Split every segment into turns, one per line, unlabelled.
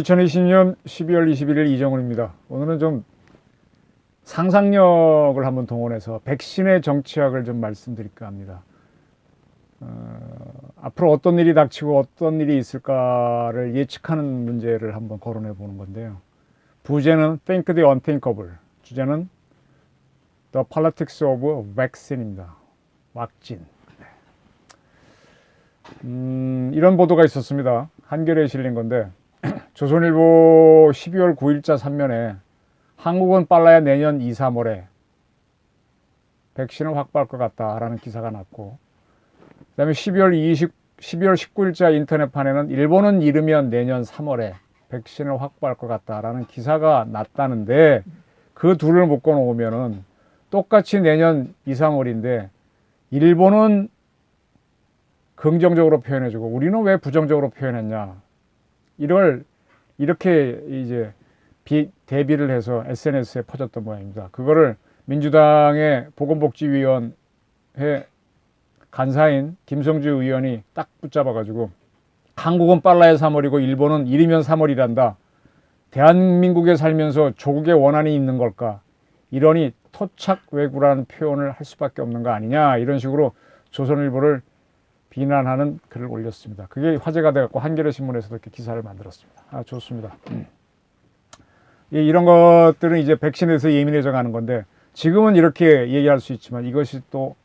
2020년 12월 21일 이정훈입니다. 오늘은 좀 상상력을 한번 동원해서 백신의 정치학을 좀 말씀드릴까 합니다. 앞으로 어떤 일이 닥치고 어떤 일이 있을까를 예측하는 문제를 한번 거론해 보는 건데요. 부제는 Think the Unthinkable, 주제는 The Politics of Vaccine입니다. 왁진. 이런 보도가 있었습니다. 한겨레에 실린 건데 조선일보 12월 9일자 3면에 한국은 빨라야 내년 2, 3월에 백신을 확보할 것 같다라는 기사가 났고, 그 다음에 12월 19일자 인터넷판에는 일본은 이르면 내년 3월에 백신을 확보할 것 같다라는 기사가 났다는데, 그 둘을 묶어 놓으면은 똑같이 내년 2, 3월인데 일본은 긍정적으로 표현해주고 우리는 왜 부정적으로 표현했냐, 이렇게 이제 대비를 해서 SNS에 퍼졌던 모양입니다. 그거를 민주당의 보건복지위원회 간사인 김성주 의원이 딱 붙잡아가지고, 한국은 빨라야 3월이고 일본은 이르면 3월이란다. 대한민국에 살면서 조국의 원한이 있는 걸까? 이러니 토착외구라는 표현을 할 수밖에 없는 거 아니냐, 이런 식으로 조선일보를 비난하는 글을 올렸습니다. 그게 화제가 돼갖고 한겨레 신문에서도 이렇게 기사를 만들었습니다. 좋습니다. 이런 것들은 이제 백신에 대해서 예민해져 가는 건데, 지금은 이렇게 얘기할 수 있지만 이것이 또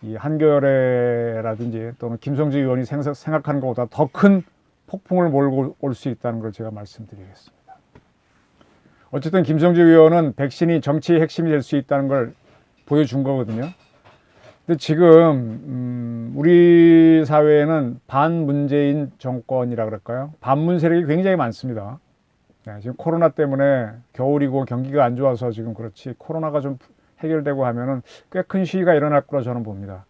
이 한겨레라든지 또는 김성주 의원이 생각하는 것보다 더 큰 폭풍을 몰고 올 수 있다는 걸 제가 말씀드리겠습니다. 어쨌든 김성주 의원은 백신이 정치의 핵심이 될 수 있다는 걸 보여준 거거든요. 근데 지금 우리 사회에는 반문재인 정권이라 그럴까요? 반문 세력이 굉장히 많습니다. 지금 코로나 때문에 겨울이고 경기가 안 좋아서 지금 그렇지, 코로나가 좀 해결되고 하면은 꽤 큰 시위가 일어날 거라 저는 봅니다.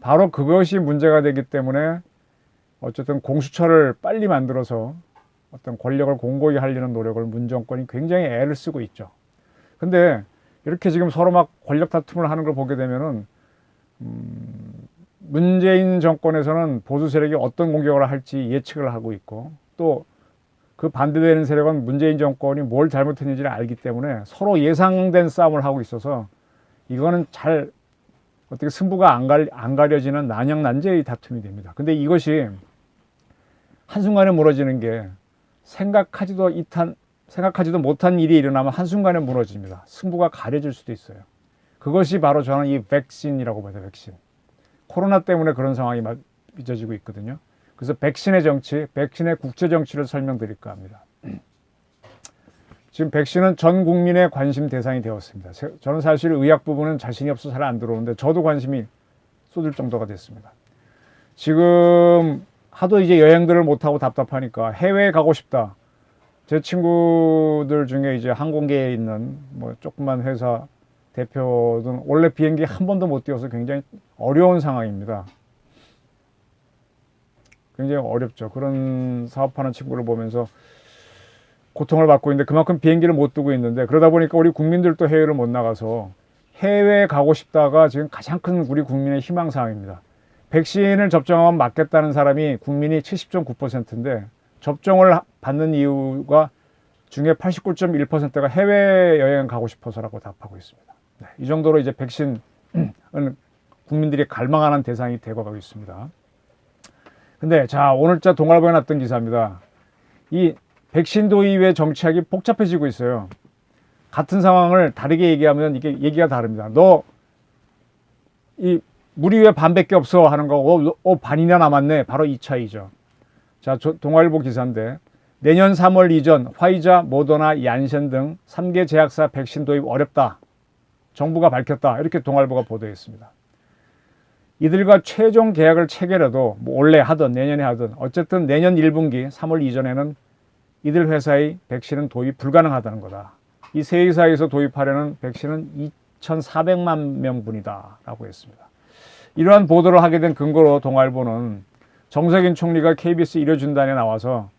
바로 그것이 문제가 되기 때문에 어쨌든 공수처를 빨리 만들어서 어떤 권력을 공고히 하려는 노력을 문 정권이 굉장히 애를 쓰고 있죠. 근데 이렇게 지금 서로 막 권력 다툼을 하는 걸 보게 되면은 문재인 정권에서는 보수 세력이 어떤 공격을 할지 예측을 하고 있고, 또 그 반대되는 세력은 문재인 정권이 뭘 잘못했는지를 알기 때문에 서로 예상된 싸움을 하고 있어서 이거는 잘 어떻게 승부가 안 가려지는 난영난제의 다툼이 됩니다. 근데 이것이 한순간에 무너지는 게 생각하지도 못한 일이 일어나면 한순간에 무너집니다. 승부가 가려질 수도 있어요. 그것이 바로 저는 이 백신이라고 봐요. 백신. 코로나 때문에 그런 상황이 빚어지고 있거든요. 그래서 백신의 정치, 백신의 국제 정치를 설명드릴까 합니다. 지금 백신은 전 국민의 관심 대상이 되었습니다. 저는 사실 의학 부분은 자신이 없어서 잘 안 들어오는데 저도 관심이 쏟을 정도가 됐습니다. 지금 하도 이제 여행들을 못하고 답답하니까 해외에 가고 싶다. 제 친구들 중에 이제 항공계에 있는 뭐 조그만 회사 대표들은 원래 비행기 한 번도 못 뛰어서 굉장히 어려운 상황입니다. 굉장히 어렵죠. 그런 사업하는 친구를 보면서 고통을 받고 있는데 그만큼 비행기를 못 뜨고 있는데, 그러다 보니까 우리 국민들도 해외를 못 나가서 해외에 가고 싶다가 지금 가장 큰 우리 국민의 희망사항입니다. 백신을 접종하면 맞겠다는 사람이 국민이 70.9%인데 접종을 받는 이유가 중에 89.1%가 해외여행 가고 싶어서라고 답하고 있습니다. 이 정도로 이제 백신은 국민들이 갈망하는 대상이 되어가고 있습니다. 근데 자, 오늘자 동아일보에 났던 기사입니다. 이 백신 도입의 정치학이 복잡해지고 있어요. 같은 상황을 다르게 얘기하면 이게 얘기가 다릅니다. 너 이 물이 왜 반밖에 없어 하는 거, 반이나 남았네. 바로 이 차이죠. 자, 동아일보 기사인데, 내년 3월 이전 화이자, 모더나, 얀센 등 3개 제약사 백신 도입 어렵다. 정부가 밝혔다. 이렇게 동아일보가 보도했습니다. 이들과 최종 계약을 체결해도 뭐 올해 하든 내년에 하든 어쨌든 내년 1분기 3월 이전에는 이들 회사의 백신은 도입 불가능하다는 거다. 이 세 회사에서 도입하려는 백신은 2,400만 명분이다 라고 했습니다. 이러한 보도를 하게 된 근거로 동아일보는 정세균 총리가 KBS 일요준단에 나와서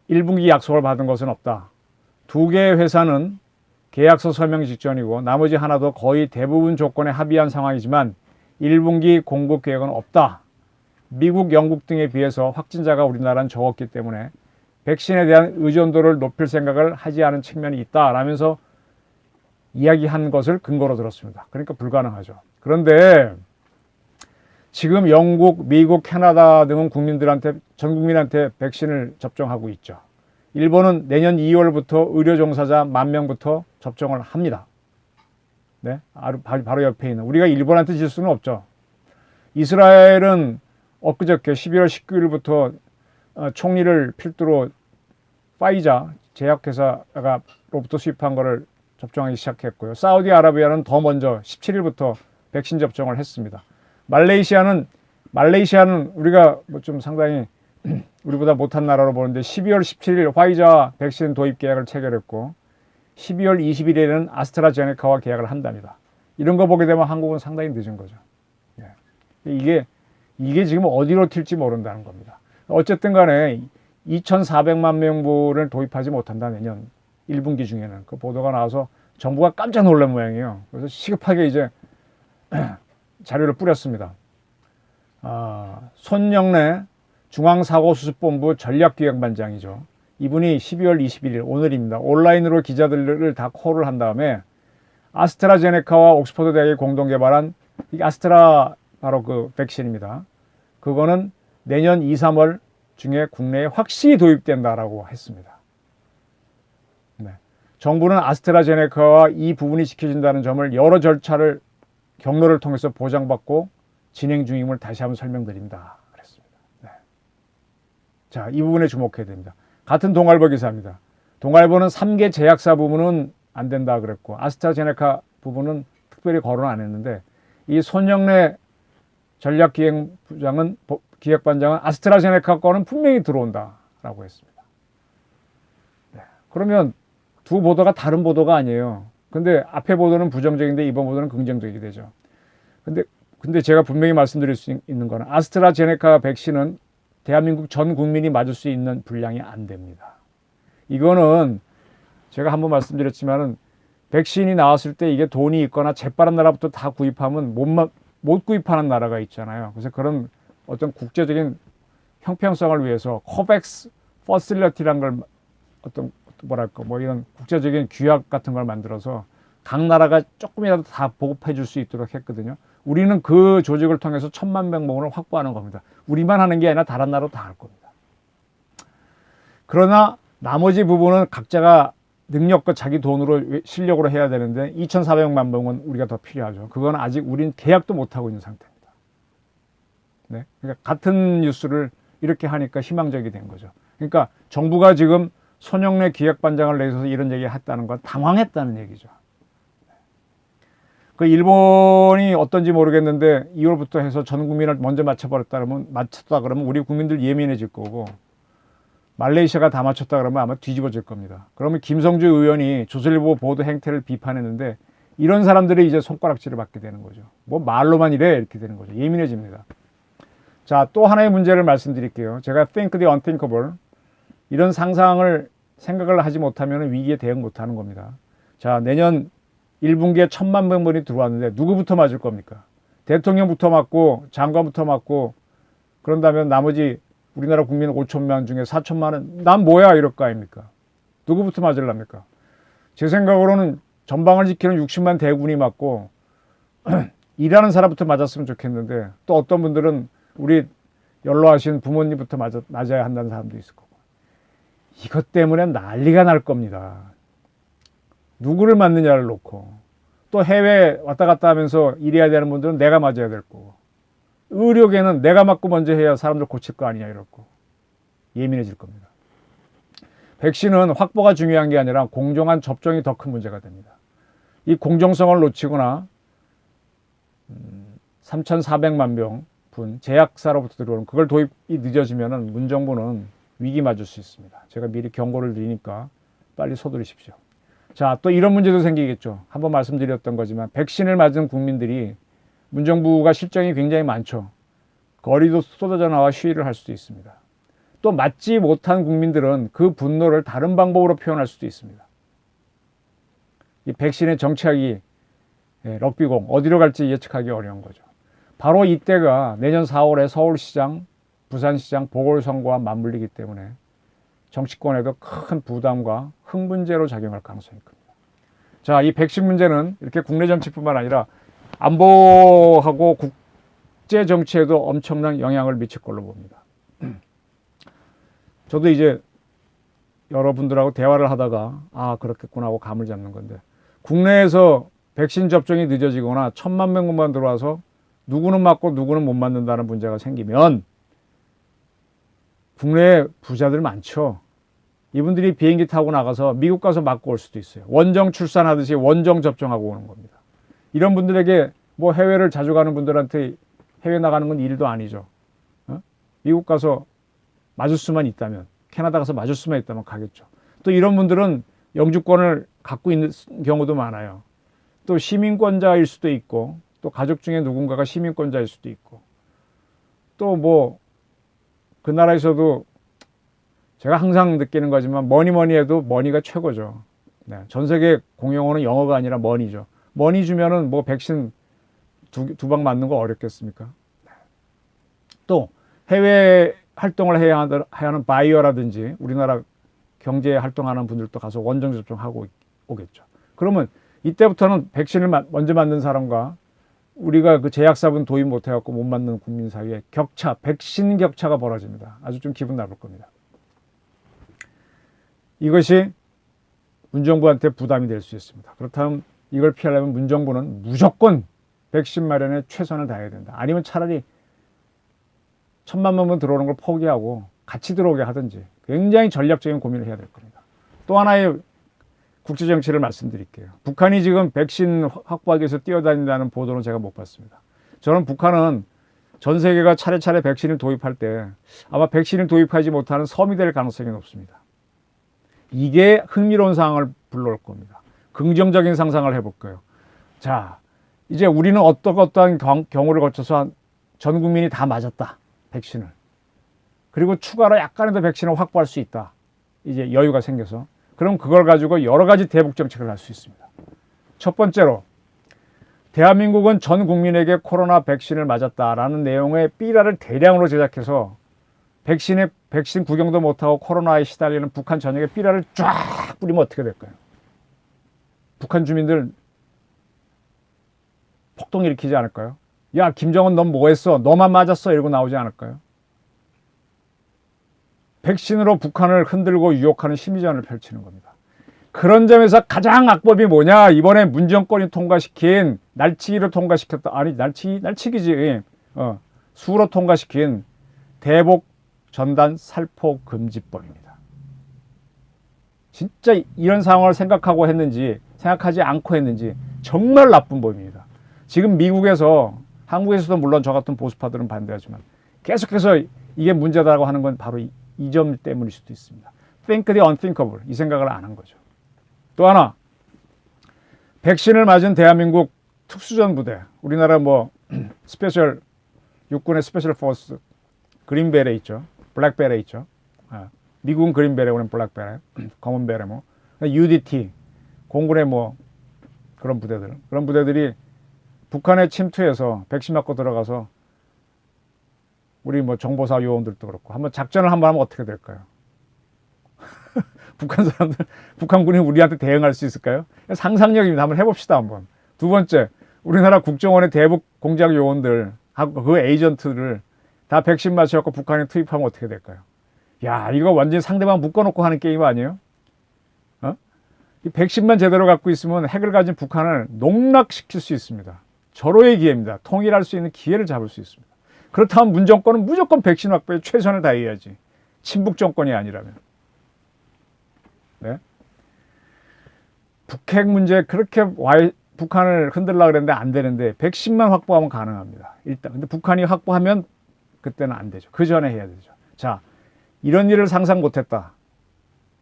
1분기 약속을 받은 것은 없다. 2개의 회사는 계약서 서명 직전이고 나머지 하나도 거의 대부분 조건에 합의한 상황이지만 1분기 공급 계획은 없다. 미국, 영국 등에 비해서 확진자가 우리나라는 적었기 때문에 백신에 대한 의존도를 높일 생각을 하지 않은 측면이 있다라면서 이야기한 것을 근거로 들었습니다. 그러니까 불가능하죠. 그런데 지금 영국, 미국, 캐나다 등은 전 국민한테 백신을 접종하고 있죠. 일본은 내년 2월부터 의료 종사자 10,000명부터 접종을 합니다. 네, 바로 옆에 있는 우리가 일본한테 질 수는 없죠. 이스라엘은 엊그저께 12월 19일부터 총리를 필두로 파이자 제약회사로부터 수입한 거를 접종하기 시작했고요. 사우디아라비아는 더 먼저 17일부터 백신 접종을 했습니다. 말레이시아는 우리가 뭐 좀 상당히 우리보다 못한 나라로 보는데 12월 17일 화이자 백신 도입 계약을 체결했고 12월 20일에는 아스트라제네카와 계약을 한답니다. 이런 거 보게 되면 한국은 상당히 늦은 거죠. 이게 지금 어디로 튈지 모른다는 겁니다. 어쨌든 간에 2,400만 명분을 도입하지 못한다 내년 1분기 중에는 그 보도가 나와서 정부가 깜짝 놀란 모양이에요. 그래서 시급하게 이제 자료를 뿌렸습니다. 손영래 중앙사고수습본부 전략기획반장이죠. 이분이 12월 21일 오늘입니다. 온라인으로 기자들을 다 콜을 한 다음에 아스트라제네카와 옥스퍼드 대학이 공동 개발한 아스트라 바로 그 백신입니다. 그거는 내년 2, 3월 중에 국내에 확실히 도입된다라고 했습니다. 네. 정부는 아스트라제네카와 이 부분이 지켜진다는 점을 여러 절차를 경로를 통해서 보장받고 진행 중임을 다시 한번 설명드린다 그랬습니다. 네. 자, 이 부분에 주목해야 됩니다. 같은 동아일보 기사입니다. 동아일보는 3개 제약사 부분은 안 된다 그랬고 아스트라제네카 부분은 특별히 거론 안 했는데 이 손영래 기획반장은 아스트라제네카 거는 분명히 들어온다라고 했습니다. 네. 그러면 두 보도가 다른 보도가 아니에요. 근데 앞에 보도는 부정적인데 이번 보도는 긍정적이 되죠. 근데 제가 분명히 말씀드릴 수 있는 거는 아스트라제네카 백신은 대한민국 전 국민이 맞을 수 있는 분량이 안 됩니다. 이거는 제가 한번 말씀드렸지만은 백신이 나왔을 때 이게 돈이 있거나 재빠른 나라부터 다 구입하면 못 구입하는 나라가 있잖아요. 그래서 그런 어떤 국제적인 형평성을 위해서 코백스 퍼실리티라는 걸 어떤 뭐랄까 뭐 이런 국제적인 규약 같은 걸 만들어서 각 나라가 조금이라도 다 보급해 줄 수 있도록 했거든요. 우리는 그 조직을 통해서 1,000만 명분을 확보하는 겁니다. 우리만 하는 게 아니라 다른 나라도 다 할 겁니다. 그러나 나머지 부분은 각자가 능력과 자기 돈으로 실력으로 해야 되는데 2,400만 명은 우리가 더 필요하죠. 그건 아직 우린 계약도 못하고 있는 상태입니다. 네? 그러니까 같은 뉴스를 이렇게 하니까 희망적이 된 거죠. 그러니까 정부가 지금 손영래 기획반장을 내서 이런 얘기 했다는 건 당황했다는 얘기죠. 그 일본이 어떤지 모르겠는데 2월부터 해서 전 국민을 먼저 맞췄다 그러면 우리 국민들 예민해질 거고 말레이시아가 다 맞췄다 그러면 아마 뒤집어질 겁니다. 그러면 김성주 의원이 조선일보 보도 행태를 비판했는데 이런 사람들이 이제 손가락질을 받게 되는 거죠. 뭐 말로만 이래 이렇게 되는 거죠. 예민해집니다. 자, 또 하나의 문제를 말씀드릴게요. 제가 think the unthinkable 이런 생각을 하지 못하면 위기에 대응 못하는 겁니다. 자, 내년 1분기에 1,000만 명분이 들어왔는데 누구부터 맞을 겁니까? 대통령부터 맞고 장관부터 맞고 그런다면 나머지 우리나라 국민 5천만 중에 4천만은 난 뭐야 이럴 거 아닙니까? 누구부터 맞으랍니까? 제 생각으로는 전방을 지키는 60만 대군이 맞고 일하는 사람부터 맞았으면 좋겠는데 또 어떤 분들은 우리 연로하신 부모님부터 맞아야 한다는 사람도 있을 거고 이것 때문에 난리가 날 겁니다. 누구를 맞느냐를 놓고 또 해외 왔다 갔다 하면서 일해야 되는 분들은 내가 맞아야 될 거고 의료계는 내가 맞고 먼저 해야 사람들 고칠 거 아니냐 이럴 거 예민해질 겁니다. 백신은 확보가 중요한 게 아니라 공정한 접종이 더 큰 문제가 됩니다. 이 공정성을 놓치거나 3,400만 명분 제약사로부터 들어오는 그걸 도입이 늦어지면 문정부는 위기 맞을 수 있습니다. 제가 미리 경고를 드리니까 빨리 서두르십시오. 자, 또 이런 문제도 생기겠죠. 한번 말씀드렸던 거지만 백신을 맞은 국민들이 문정부가 실정이 굉장히 많죠. 거리도 쏟아져 나와 시위를 할 수도 있습니다. 또 맞지 못한 국민들은 그 분노를 다른 방법으로 표현할 수도 있습니다. 이 백신의 정착이 럭비공 어디로 갈지 예측하기 어려운 거죠. 바로 이때가 내년 4월에 서울시장, 부산시장 보궐선거와 맞물리기 때문에 정치권에도 큰 부담과 흥분제로 작용할 가능성이 큽니다. 자, 이 백신 문제는 이렇게 국내 정치뿐만 아니라 안보하고 국제 정치에도 엄청난 영향을 미칠 걸로 봅니다. 저도 이제 여러분들하고 대화를 하다가 아, 그렇겠구나 하고 감을 잡는 건데, 국내에서 백신 접종이 늦어지거나 1,000만 명만 들어와서 누구는 맞고 누구는 못 맞는다는 문제가 생기면 국내에 부자들 많죠. 이분들이 비행기 타고 나가서 미국 가서 맞고 올 수도 있어요. 원정 출산하듯이 원정 접종하고 오는 겁니다. 이런 분들에게 뭐 해외를 자주 가는 분들한테 해외 나가는 건 일도 아니죠. 미국 가서 맞을 수만 있다면, 캐나다 가서 맞을 수만 있다면 가겠죠. 또 이런 분들은 영주권을 갖고 있는 경우도 많아요. 또 시민권자일 수도 있고, 또 가족 중에 누군가가 시민권자일 수도 있고, 또 뭐 그 나라에서도 제가 항상 느끼는 거지만 뭐니 해도 머니가 최고죠. 네, 전 세계 공용어는 영어가 아니라 머니죠. 머니 주면은 뭐 백신 두 방 맞는 거 어렵겠습니까? 또 해외 활동을 해야 하는 바이어라든지 우리나라 경제 활동하는 분들도 가서 원정 접종하고 오겠죠. 그러면 이때부터는 백신을 먼저 맞는 사람과 우리가 그 제약사분 도입 못 해갖고 못 맞는 국민 사이에 격차, 백신 격차가 벌어집니다. 아주 좀 기분 나쁠 겁니다. 이것이 문정부한테 부담이 될 수 있습니다. 그렇다면 이걸 피하려면 문정부는 무조건 백신 마련에 최선을 다해야 된다. 아니면 차라리 1,000만 명만 들어오는 걸 포기하고 같이 들어오게 하든지 굉장히 전략적인 고민을 해야 될 겁니다. 또 하나의 국제정치를 말씀드릴게요. 북한이 지금 백신 확보하기 위해서 뛰어다닌다는 보도는 제가 못 봤습니다. 저는 북한은 전 세계가 차례차례 백신을 도입할 때 아마 백신을 도입하지 못하는 섬이 될 가능성이 높습니다. 이게 흥미로운 상황을 불러올 겁니다. 긍정적인 상상을 해볼 거예요. 자, 이제 우리는 어떠한 경우를 거쳐서 전 국민이 다 맞았다. 백신을. 그리고 추가로 약간의 더 백신을 확보할 수 있다. 이제 여유가 생겨서. 그럼 그걸 가지고 여러 가지 대북 정책을 할 수 있습니다. 첫 번째로 대한민국은 전 국민에게 코로나 백신을 맞았다라는 내용의 삐라를 대량으로 제작해서 백신 구경도 못하고 코로나에 시달리는 북한 전역에 삐라를 쫙 뿌리면 어떻게 될까요? 북한 주민들 폭동 일으키지 않을까요? 야, 김정은 넌 뭐 했어? 너만 맞았어? 이러고 나오지 않을까요? 백신으로 북한을 흔들고 유혹하는 심리전을 펼치는 겁니다. 그런 점에서 가장 악법이 뭐냐? 이번에 문정권이 통과시킨, 날치기로 통과시켰다. 아니, 날치기지. 수로 통과시킨 대북 전단 살포 금지법입니다. 진짜 이런 상황을 생각하고 했는지, 생각하지 않고 했는지 정말 나쁜 법입니다. 지금 미국에서, 한국에서도 물론 저 같은 보수파들은 반대하지만 계속해서 이게 문제다라고 하는 건 바로 이 점 때문일 수도 있습니다. Think the unthinkable. 이 생각을 안 한 거죠. 또 하나, 백신을 맞은 대한민국 특수전 부대, 우리나라 뭐 스페셜 육군의 스페셜 포스 그린베레 있죠. 블랙베레 있죠. 미국은 그린베레, 우리는 블랙베레, 검은베레 뭐 UDT, 공군의 뭐 그런 부대들이 북한에 침투해서 백신 맞고 들어가서 우리 뭐 정보사 요원들도 그렇고 한번 작전을 한번 하면 어떻게 될까요? 북한군이 우리한테 대응할 수 있을까요? 상상력입니다. 한번 해봅시다, 한번. 두 번째, 우리나라 국정원의 대북 공작 요원들, 그 에이전트를 다 백신 맞춰갖고 북한에 투입하면 어떻게 될까요? 야, 이거 완전히 상대방 묶어놓고 하는 게임 아니에요? 이 백신만 제대로 갖고 있으면 핵을 가진 북한을 농락시킬 수 있습니다. 절호의 기회입니다. 통일할 수 있는 기회를 잡을 수 있습니다. 그렇다면 문정권은 무조건 백신 확보에 최선을 다해야지. 친북 정권이 아니라면. 네? 북핵 문제 그렇게 북한을 흔들려고 그랬는데 안 되는데 백신만 확보하면 가능합니다. 일단. 근데 북한이 확보하면 그때는 안 되죠. 그 전에 해야 되죠. 자, 이런 일을 상상 못했다.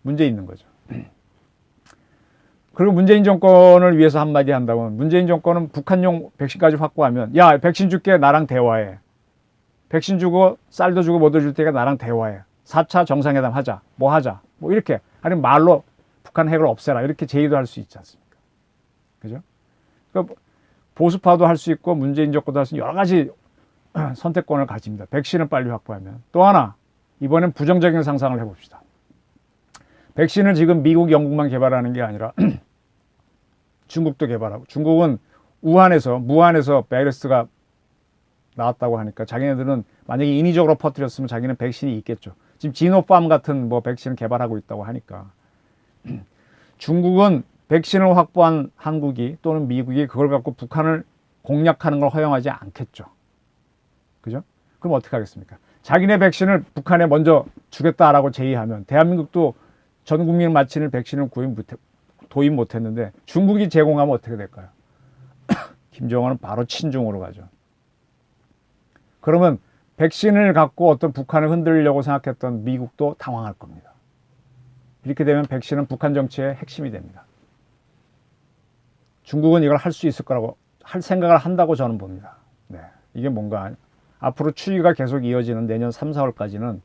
문제 있는 거죠. 그리고 문재인 정권을 위해서 한마디 한다면 문재인 정권은 북한용 백신까지 확보하면 야, 백신 줄게, 나랑 대화해. 백신 주고 쌀도 주고 뭐도 줄 테니까 나랑 대화해. 4차 정상회담 하자. 뭐 하자. 뭐 이렇게. 아니면 말로 북한 핵을 없애라. 이렇게 제의도 할 수 있지 않습니까? 그죠? 그러니까 보수파도 할 수 있고 문재인 정권도 할 수 있는 여러 가지 선택권을 가집니다. 백신을 빨리 확보하면. 또 하나, 이번엔 부정적인 상상을 해봅시다. 백신을 지금 미국, 영국만 개발하는 게 아니라 중국도 개발하고, 중국은 무한에서 바이러스가 나왔다고 하니까 자기네들은 만약에 인위적으로 퍼뜨렸으면 자기는 백신이 있겠죠. 지금 지노팜 같은 뭐 백신을 개발하고 있다고 하니까 중국은 백신을 확보한 한국이 또는 미국이 그걸 갖고 북한을 공략하는 걸 허용하지 않겠죠. 그죠? 그럼 어떻게 하겠습니까? 자기네 백신을 북한에 먼저 주겠다라고 제의하면 대한민국도 전 국민 맞히는 백신을 도입 못했는데 중국이 제공하면 어떻게 될까요? 김정은은 바로 친중으로 가죠. 그러면 백신을 갖고 어떤 북한을 흔들려고 생각했던 미국도 당황할 겁니다. 이렇게 되면 백신은 북한 정치의 핵심이 됩니다. 중국은 이걸 할 수 있을 거라고 할 생각을 한다고 저는 봅니다. 네, 이게 뭔가 앞으로 추이가 계속 이어지는 내년 3, 4월까지는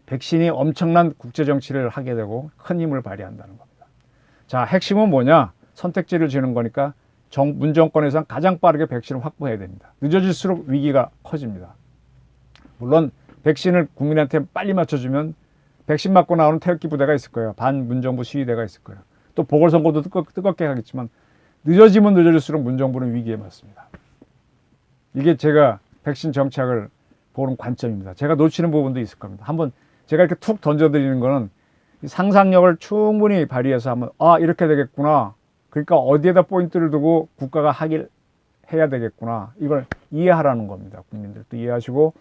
백신이 엄청난 국제 정치를 하게 되고 큰 힘을 발휘한다는 겁니다. 자, 핵심은 뭐냐? 선택지를 주는 거니까 문 정권에서는 가장 빠르게 백신을 확보해야 됩니다. 늦어질수록 위기가 커집니다. 물론 백신을 국민한테 빨리 맞춰주면 백신 맞고 나오는 태극기 부대가 있을 거예요. 반문정부 시위대가 있을 거예요. 또 보궐선거도 뜨겁게 하겠지만 늦어지면 늦어질수록 문정부는 위기에 맞습니다. 이게 제가 백신 정책을 보는 관점입니다. 제가 놓치는 부분도 있을 겁니다. 한번 제가 이렇게 툭 던져드리는 거는 상상력을 충분히 발휘해서 한번 이렇게 되겠구나. 그러니까 어디에다 포인트를 두고 국가가 해야 되겠구나. 이걸 이해하라는 겁니다. 국민들도 이해하시고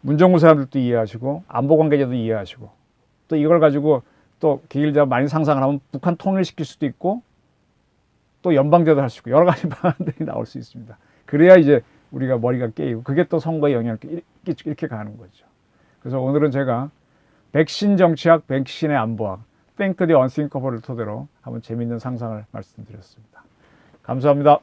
문정부 사람들도 이해하시고 안보 관계자도 이해하시고 또 이걸 가지고 또 길게 많이 상상을 하면 북한 통일시킬 수도 있고 또 연방제도 할 수 있고 여러 가지 방안들이 나올 수 있습니다. 그래야 이제 우리가 머리가 깨이고 그게 또 선거에 영향을 이렇게 가는 거죠. 그래서 오늘은 제가 백신 정치학, 백신의 안보학, Think the Unthinkable을 토대로 한번 재미있는 상상을 말씀드렸습니다. 감사합니다.